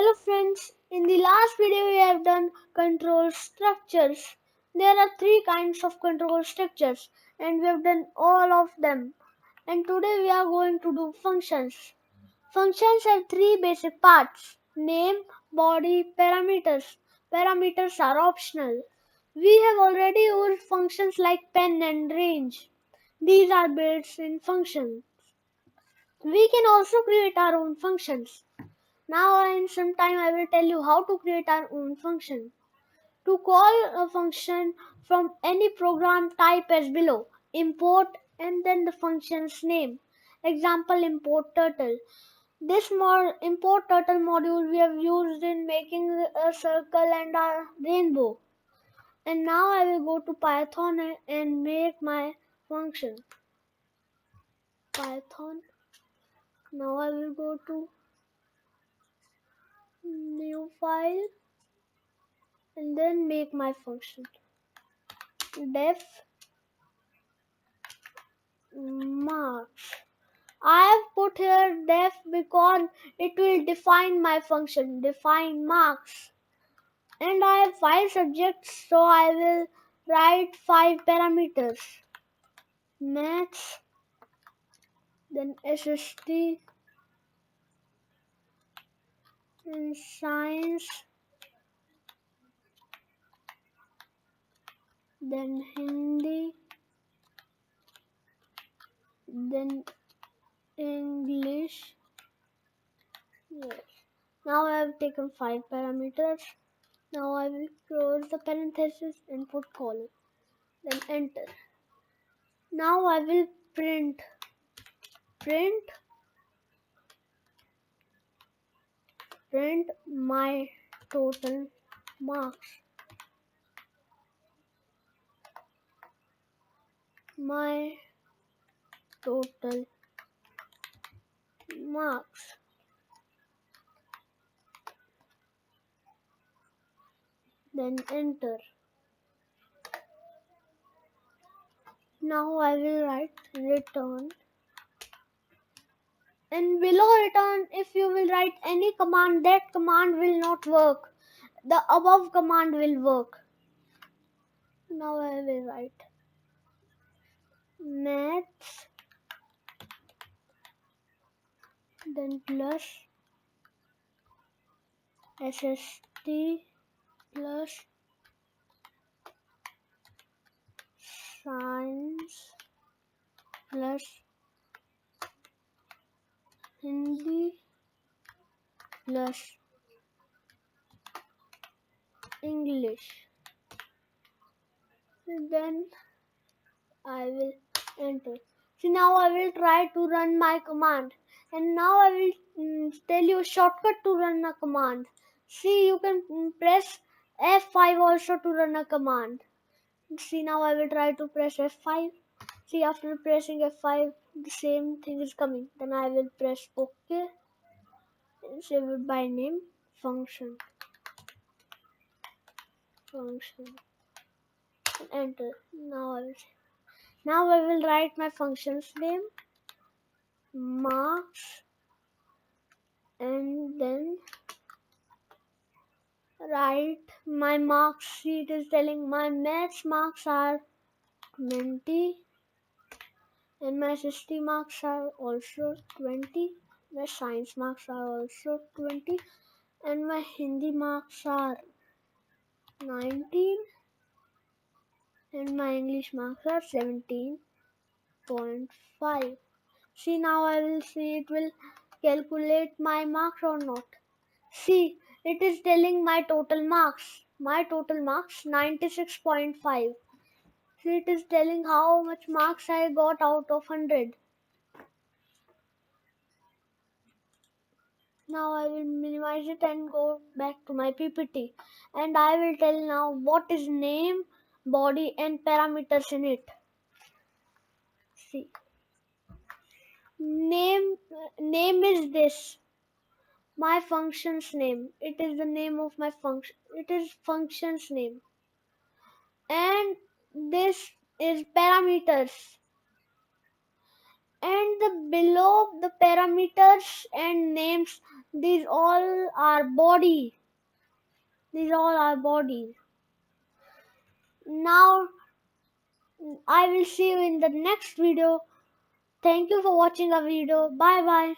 Hello friends, in the last video we have done control structures. There are three kinds of control structures and we have done all of them. And today we are going to do functions. Functions have three basic parts: name, body, parameters. Parameters are optional. We have already used functions like pen and range. These are built-in functions. We can also create our own functions. Now in some time I will tell you how to create our own function. To call a function from any program, type as below: import and then the function's name. Example, import turtle. This import turtle module we have used in making a circle and a rainbow. And now I will go to Python and make my function. Python. Now I will go to new file and then make my function. Def marks. I have put here def because it will define my function, define marks. And I have 5 subjects, so I will write 5 parameters. Maths, then SST, then science, then Hindi, then English. Yes. Now I have taken 5 parameters. Now I will close the parenthesis and put colon. Then enter. Now I will print my total marks. My total marks. Then enter. Now I will write return. And below return, if you will write any command, that command will not work. The above command will work. Now I will write maths, then plus SST plus science plus Hindi plus English. Then I will enter. See, now I will try to run my command. And now I will tell you a shortcut to run a command. See, you can press F5 also to run a command. See, now I will try to press F5. See, after pressing F5, the same thing is coming. Then I will press OK and save it by name function. Enter. Now I will write my function's name, marks, and then write my marks sheet is telling my maths marks are 20 and my SST marks are also 20, my science marks are also 20 and my Hindi marks are 19 and my English marks are 17.5. See, now I will see it will calculate my marks or not. See, it is telling my total marks. My total marks 96.5. See, it is telling how much marks I got out of 100. Now I will minimize it and go back to my PPT. And I will tell now what is name, body and parameters in it. See, name is this. My function's name. It is the name of my function. It is function's name. And this is parameters. And the below the parameters and names, These all are body. These all are bodies. Now I will see you in the next video. Thank you for watching the video. Bye bye.